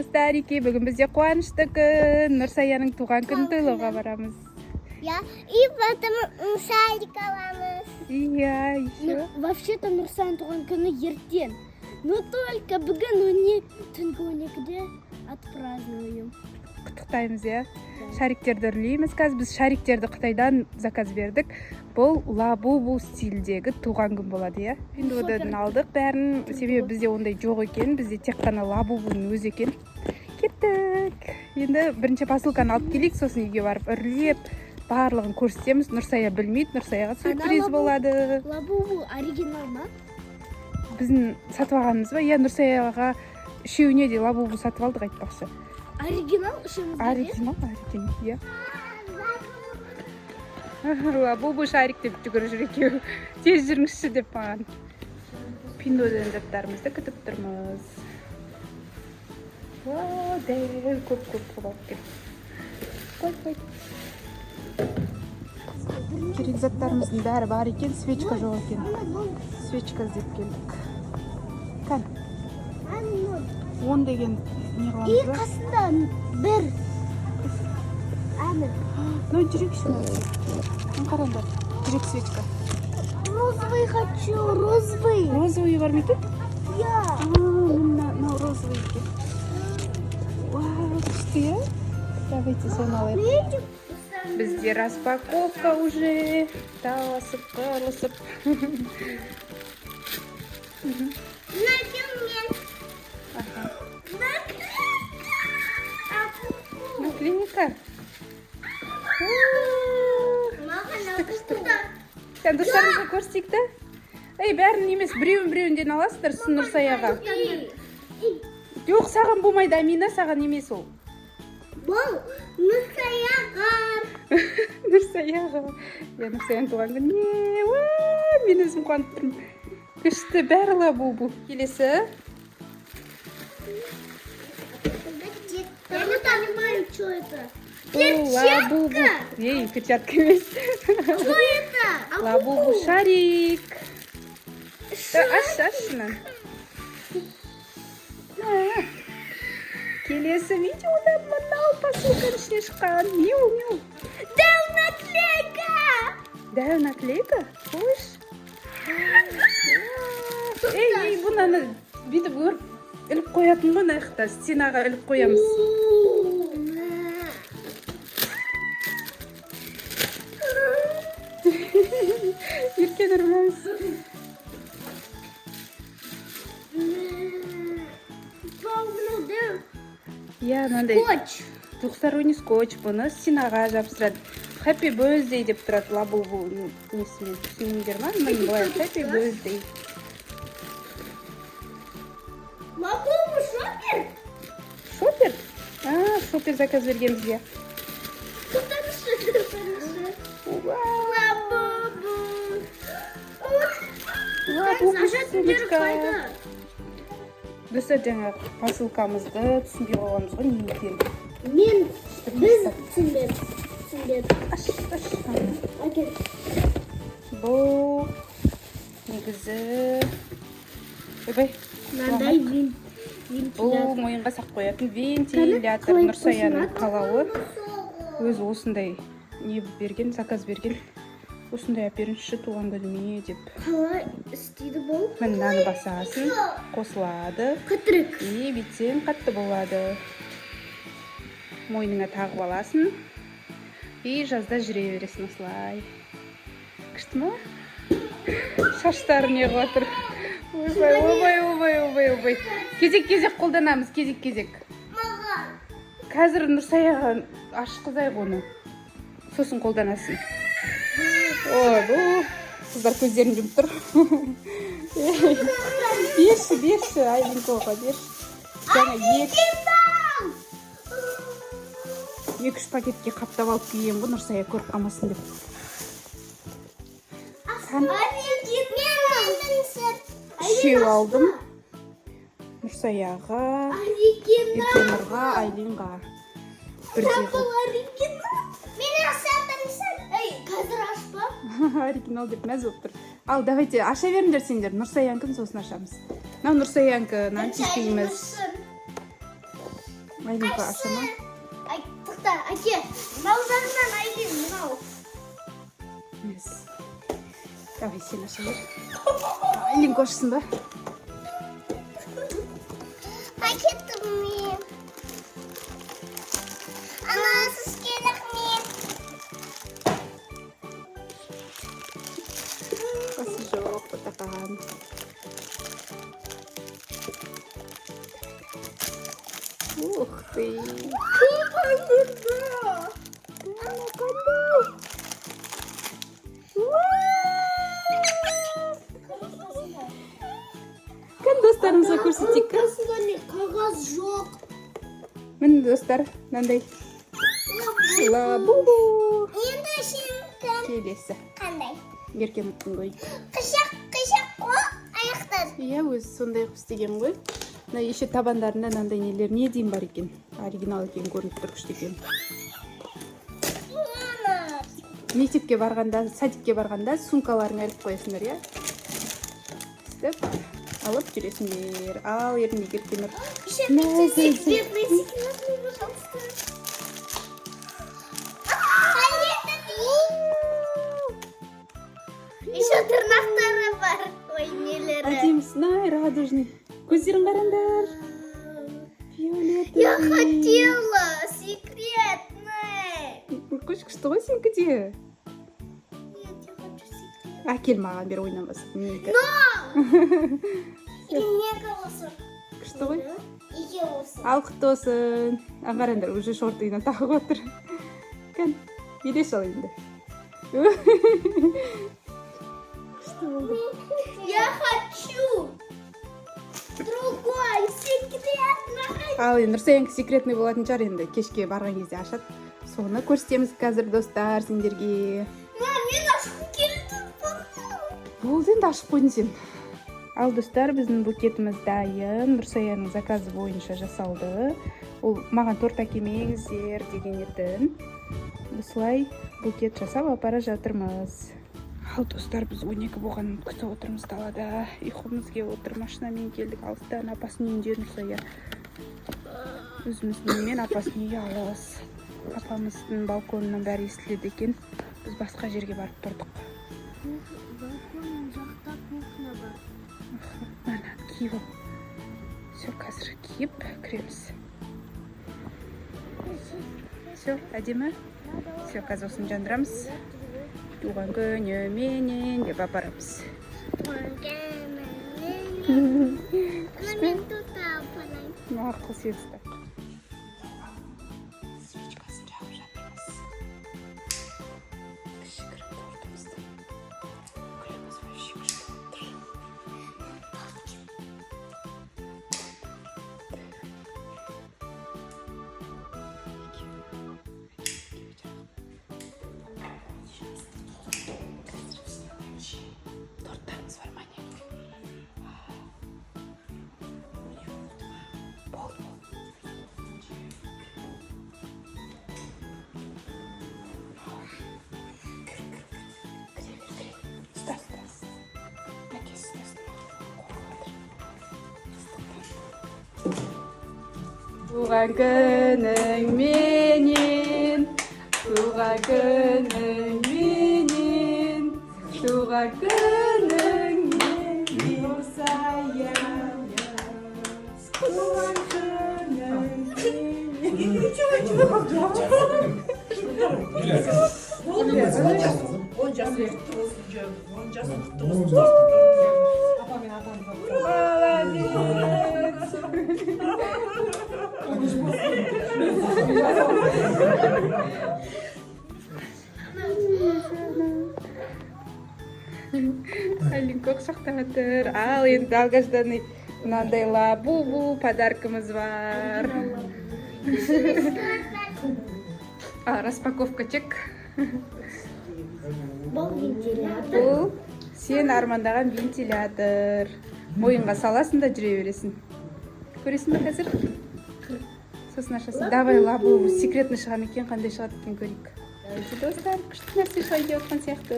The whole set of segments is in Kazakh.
Старики, бүгін бізде қуанышты күн. Нұрсаяның туған күнін тойлауға барамыз. Я, и потом шарик аламыз. Иә, еще. Вообще-то Нұрсаяның туған күні ертең. Но только бүгін түнгі 12-де отпразднуем. Құттықтаймыз, иә. Шариктерді үрлейміз. Қазір біз шариктерді Қытайдан заказ бердік. Бұл лабубу стилдегі туған күн болады, иә. Енді одан алдық бәрін. Себебі бізде ондай жоқ екен. Бізде тек қана лабубуның өзі екен. Кеттік. Енді бірінші посылканы алып келейік, сосын үйге барып үрлеп, барлығын көрсетеміз. Нұрсая білмейді, Нұрсаяға сюрприз болады. Лабубу оригинал ма? Біздің сатып алғанымыз ба? Иә, Нұрсаяға үшеуіне де лабубу сатып алдық, айтпақшы. Оригинал үшеумізге? Оригинал, иә. Лабубу шарик деп жүгіріп жүр екеуі. Тез жүріңізші деп маған. Пиндодан заттарымызды күтіп тұрмыз. Дәл көп алып кел. Қой. Керек заттарымыздың бәрі бар екен, свечка жоқ екен. Свечка іздеп келдік. Кән? 10 деген не қыламыз ба? И қасында бір. Ну, жүрекші. Қараңдар, жүрек свечка. Розовый хочу, розовый. Розовый бар ма екен? Я. Мынау розовый екен. Вау, күшті, иә? Давайте соны алайық. Бізде распаковка уже. Таласып, қалысып. Наклейка. Сен достарыңызға көрсетейік та? Бәрін емес, біреуін аласыздар Нұрсаяға. Жоқ, саған болмайды, Амина, саған емес ол. Бұл Нұрсаяға. Нұрсаяға. Нұрсаяның туған күніне. Мен өзім қуанып тұрмын. Күшті, бәрі лабубу. Келесі. Я не понимаю, что это. Лабубу. Перчатка емес. Что это? Лабубу шарик. Аш-ашына. Келесі видеода мынау посылканың ішіне шыққан. Миу. Дәу наклейка. Дәу наклейка? Қош. Бұнаны бүйтіп іліп қоятын ғой наяқта. Стенаға іліп қоямыз. Еркен ұрмамыз. Я, мынандай Скотч. двухсторонний скотч. Бұны стенаға жабыстырады. Happy birthday деп тұрады лабубу несімен. Түсініңдер ма? Мен былай happy birthday. Лабубу шопер? Шопер? Шопер заказ бергенбізге. Лабубу сумочка. Біз жаңа посылкамызды түсінбей қалғанымыз ғой, не екен. Біз түсінбедік. Әкел. Бұл негізі Мынандай бұл мойынға сақ қоятын вентилятор. Нұрсаяның қалауы. Өзі осындай не берген, заказ берген. Осындай әперінші туған күніме деп. Қалай істейді бұл? Мынаны басасын, қосылады. Қытырық. И битсең қатты болады. Мойныңа тағып аласың. И жазда жүре бересің осылай. Күшті ма? Шаштары не қылатыр. Ойбай. Кезек қолданамыз, кезек. Қазір Нұрсаяға ашқызайық оны. Сосын қолданасың. Бұл қыздар көздерін жұмып тұр. Берші, Айвинкоға берші. Жаңа 2-3 пакетке қаптап алып келген ғой, Нұрсая көріп қалмасын деп. Үшеу алдым. Нұрсаяға, Еркенұрға, Айлинға. Қазір ашпа. Оригинал деп мәз болып тұр. Ал, давайте аша беріңдер сендер. Нұрсаянкін сосын ашамыз. Нұрсаянкінан тиспейміз. Айлинка ашама. Ай, тоқта, әке, мынаударынан Айлин, мынау. Yes. Давай сен аша бер. Айлинка ашсын ба? Пакетім мен. Ана, сізге рахмет. Қасы жоқ, бұтақаған. Ух ты! Ана, қандай! Кән достарымызға көрсетейік. Осында не қағаз жоқ. Міне достар, мынандай лабубу Енді сен келесі. қандай? Еркен ұттың ғой. Қышақ қой, аяқтар. Иә, өзі сондай қып істеген ғой. Мына еще табандарында мынандай нелер не дейін бар екен. Оригинал екен, көрініп тұр күшті екен. Мектепке барғанда, садикке барғанда сумкаларын іліп қоясыңдар, иә? Істеп, алып жүресіңдер. Ал, еріндей кеткенір. Секретный, пожалуйста. Еще тырнақтары бар. Ой, нелері. Әдемісін, ай, радужный. Көздерін қараңдар. Фиолетовый. Я хотела секретный. Күш күшті ғой сенікі де. Нет, я хочу секретный. Әкел маған бер ойнамасын. Менікі. Екі осы. Күшті ғой. Екі осы. Ал құтты olsun. Аңғараңдар, уже шортыйына тағып отыр. Кән, елеш ал енді. Күшті болды. Я хочу другой секретный. Ал енді Нұрсаянікі секретный болатын шығар енді. Кешке барған кезде ашады. Соны көрсетеміз қазір достар сендерге. Мен ашқым келді. Болды енді ашып қойдың сен. Ал достар, біздің букетіміз дайын. Нұрсаяның заказы бойынша жасалды. Ол маған торт әкелмеңіздер деген еді. Осылай букет жасап апара жатырмыз. Ал достар, біз 12 болған күтіп отырмыз далада. Ұйқымыз келіп отыр, машинамен келдік. Алыстан апасының үйінде Нұрсая. Өзіміздің үймен апасының үйі алыс. Апамыздың балконынан бәрі естіледі екен. Біз басқа жерге барып тұрдық. Балконның жақта кухня бар. Ана, киіп ал. Все, қазір киіп кіреміз. Все, әдемі? Все, қазір осыны жандырамыз. Туған күні менен деп апарамыз. Мен тұта апарайын. Мақұл сен ұстап. Свечкасын жағып жатырмыз. Кішігірім тортымызды. Күлеміз вообще күшті отыр. Торттарымыз бар ма не? Бол. Кіре. Ұстас. Әкесі Туған күнің менен, туған күнің менен, туған күнің менен, Нұрсаян, туған күнің Алинка құшақтап отыр. Ал енді долгожданный мынандай лабубу подаркымыз бар. Распаковка чек. Бұл вентилятор. Бұл сен армандаған вентилятор. Мойынға саласың да жүре бересің. Көресің бе қазір? Сосын ашасың. Давай лабубу секретный шығам екен, қандай шығады екен көрейік. Достар, күшті нәрсе шығайын деп отқан сияқты.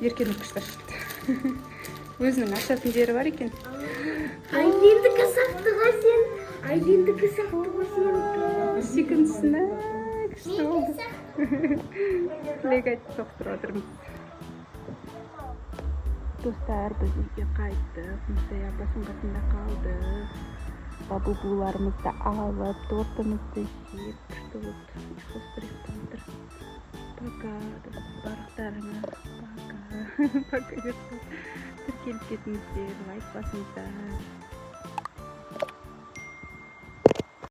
Еркені күшті ашты. Өзінің ашатын жері бар екен. Айлендікі сақты ғой сен. Айлендікі сақты ғой сен. Секунд снэк. Что? Тілек айтып соқтырып отырмыз. Достар, біз үйге қайттық. Нұртай апасының қасында қалдық. Бабу-буларымызды алып, тортымызды жеп, күшті болып ұйқыстырып отыр. Пока, барлықтарыңа. Пока. Пока. Тіркеліп кетіңіздер, лайк басыңыздар.